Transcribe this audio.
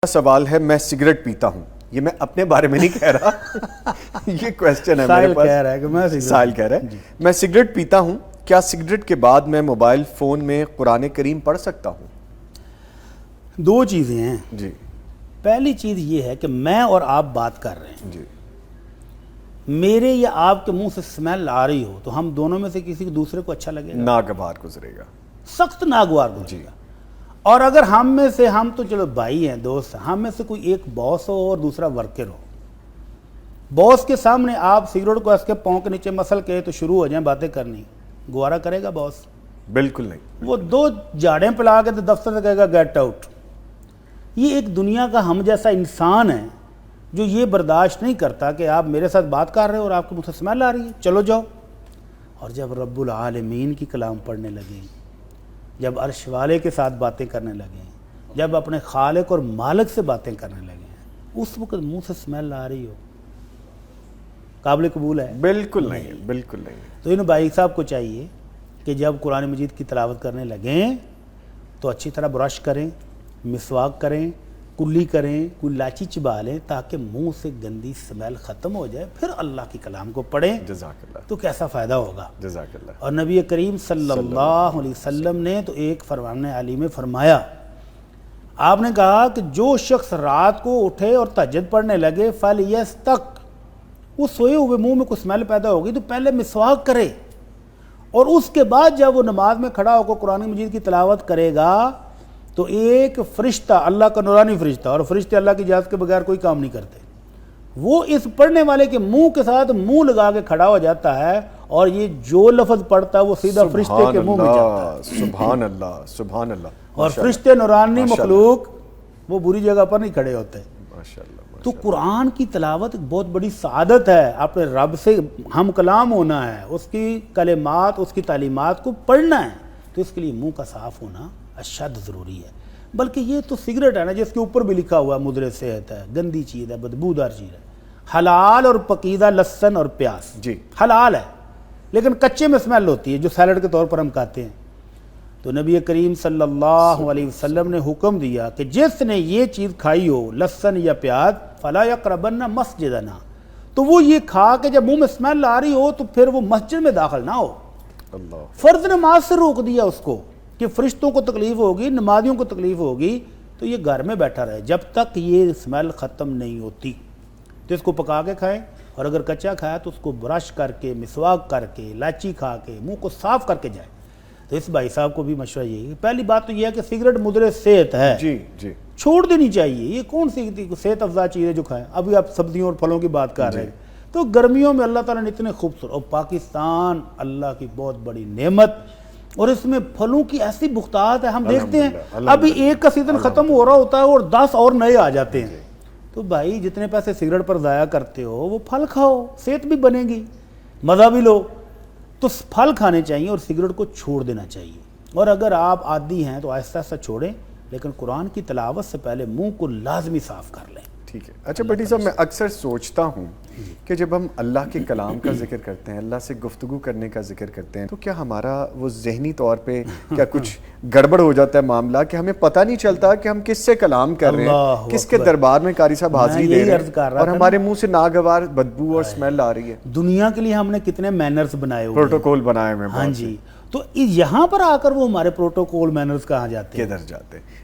سوال ہے، میں سگریٹ پیتا ہوں، یہ میں اپنے بارے میں نہیں کہہ رہا یہ کویسچن ہے میرے پاس۔ کہہ رہا ہے کہ سائل کہہ رہا ہے میں سگریٹ پیتا ہوں، کیا سگریٹ کے بعد میں موبائل فون میں قرآن کریم پڑھ سکتا ہوں؟ دو چیزیں ہیں جی، پہلی چیز یہ ہے کہ میں اور آپ بات کر رہے ہیں، جی، میرے یا آپ کے منہ سے سمیل آ رہی ہو تو ہم دونوں میں سے کسی دوسرے کو اچھا لگے گا؟ ناگوار گزرے گا، سخت ناگوار گزرے گا۔ اور اگر ہم میں سے، ہم تو چلو بھائی ہیں، دوست ہیں، ہم میں سے کوئی ایک باس ہو اور دوسرا ورکر ہو، باس کے سامنے آپ سگریٹ کو اس کے پاؤں کے نیچے مسل کے تو شروع ہو جائیں باتیں کرنی، گوارا کرے گا باس؟ بالکل نہیں۔ وہ دو جاڑیں پلا کے تو دفتر سے کہے گا گیٹ آؤٹ۔ یہ ایک دنیا کا ہم جیسا انسان ہے جو یہ برداشت نہیں کرتا کہ آپ میرے ساتھ بات کر رہے ہو اور آپ کو مجھ سے سمیل آ رہی ہے، چلو جاؤ۔ اور جب رب العالمین کی کلام پڑھنے لگیں، جب عرش والے کے ساتھ باتیں کرنے لگیں، جب اپنے خالق اور مالک سے باتیں کرنے لگیں، اس وقت منہ سے سمیل آ رہی ہو، قابل قبول ہے؟ بالکل نہیں، بالکل نہیں۔ تو ان بھائی صاحب کو چاہیے کہ جب قرآن مجید کی تلاوت کرنے لگیں تو اچھی طرح برش کریں، مسواک کریں، کلی کریں، کوئی لاچی چبا لیں تاکہ منہ سے گندی سمیل ختم ہو جائے، پھر اللہ کی کلام کو پڑھیں جزاک اللہ، تو کیسا فائدہ ہوگا۔ جزاک اللہ۔ اور نبی کریم صلی اللہ علیہ وسلم نے تو ایک فرمان علی میں فرمایا، آپ نے کہا کہ جو شخص رات کو اٹھے اور تہجد پڑھنے لگے فَلْيَسْتَقْ، وہ سوئے ہوئے منہ میں کوئی سمیل پیدا ہوگی تو پہلے مسواک کرے، اور اس کے بعد جب وہ نماز میں کھڑا ہو کر قرآن مجید کی تلاوت کرے گا تو ایک فرشتہ، اللہ کا نورانی فرشتہ، اور فرشتے اللہ کی اجازت کے بغیر کوئی کام نہیں کرتے، وہ اس پڑھنے والے کے منہ کے ساتھ منہ لگا کے کھڑا ہو جاتا ہے، اور یہ جو لفظ پڑھتا ہے وہ سیدھا فرشتے کے منہ میں جاتا ہے۔ سبحان اللہ، سبحان اللہ۔ اور فرشتے نورانی مخلوق وہ بری جگہ پر نہیں کھڑے ہوتے۔ ماشاءاللہ۔ تو قرآن کی تلاوت ایک بہت بڑی سعادت ہے، اپنے رب سے ہم کلام ہونا ہے، اس کی کلمات، اس کی تعلیمات کو پڑھنا ہے، تو اس کے لیے منہ کا صاف ہونا اشد ضروری ہے۔ بلکہ یہ تو سگریٹ ہے نا جس کے اوپر بھی لکھا ہوا ہے مضر صحت ہے، گندی چیز ہے، بدبودار چیز ہے۔ حلال اور پکیزہ لہسن اور پیاز جی، حلال ہے، لیکن کچے میں اسمیل ہوتی ہے جو سیلڈ کے طور پر ہم کھاتے ہیں۔ تو نبی کریم صلی اللہ علیہ وسلم نے حکم دیا کہ جس نے یہ چیز کھائی ہو، لہسن یا پیاز، فلا یقربن مسجدنا، تو وہ یہ کھا کے جب منہ میں اسمیل آ رہی ہو تو پھر وہ مسجد میں داخل نہ ہو۔ اللہ، فرض نماز سے روک دیا اس کو کہ فرشتوں کو تکلیف ہوگی، نمازیوں کو تکلیف ہوگی، تو یہ گھر میں بیٹھا رہے جب تک یہ اسمیل ختم نہیں ہوتی۔ تو اس کو پکا کے کھائیں، اور اگر کچا کھایا تو اس کو برش کر کے، مسواک کر کے، الائچی کھا کے منہ کو صاف کر کے جائے۔ تو اس بھائی صاحب کو بھی مشورہ یہی ہے، پہلی بات تو یہ ہے کہ سگریٹ مضر صحت ہے، جی، جی، چھوڑ دینی چاہیے۔ یہ کون سی صحت افزا چیز ہے جو کھائیں؟ ابھی آپ سبزیوں اور پھلوں کی بات کر رہے ہیں، تو گرمیوں میں اللہ تعالیٰ نے اتنے خوبصورت، اور پاکستان اللہ کی بہت بڑی نعمت، اور اس میں پھلوں کی ایسی بختات ہے، ہم دیکھتے ہیں ابھی ایک کا سیزن ختم ہو رہا ہوتا ہے اور 10 اور نئے آ جاتے ہیں۔ تو بھائی جتنے پیسے سگریٹ پر ضائع کرتے ہو وہ پھل کھاؤ، صحت بھی بنے گی، مزہ بھی لو۔ تو پھل کھانے چاہیے اور سگریٹ کو چھوڑ دینا چاہیے، اور اگر آپ عادی ہیں تو آہستہ آہستہ چھوڑیں، لیکن قرآن کی تلاوت سے پہلے منہ کو لازمی صاف کر لیں۔ ٹھیک ہے۔ اچھا بھٹی صاحب، میں اکثر سوچتا ہوں کہ جب ہم اللہ کے کلام کا ذکر کرتے ہیں، اللہ سے گفتگو کرنے کا ذکر کرتے ہیں، تو کیا ہمارا وہ ذہنی طور پہ کیا کچھ گڑبڑ ہو جاتا ہے معاملہ کہ ہمیں پتہ نہیں چلتا کہ ہم کس سے کلام کر رہے ہیں، کس کے دربار میں قاری صاحب حاضری دے رہے ہیں، اور ہمارے منہ سے ناگوار بدبو اور اسمیل آ رہی ہے۔ دنیا کے لیے ہم نے کتنے مینرز بنائے ہوئے ہیں، پروٹوکول بنائے ہوئے ہیں، ہاں جی، تو یہاں پر آ کر وہ ہمارے پروٹوکول مینرز کہاں جاتے ہیں؟ کدھر جاتے ہیں؟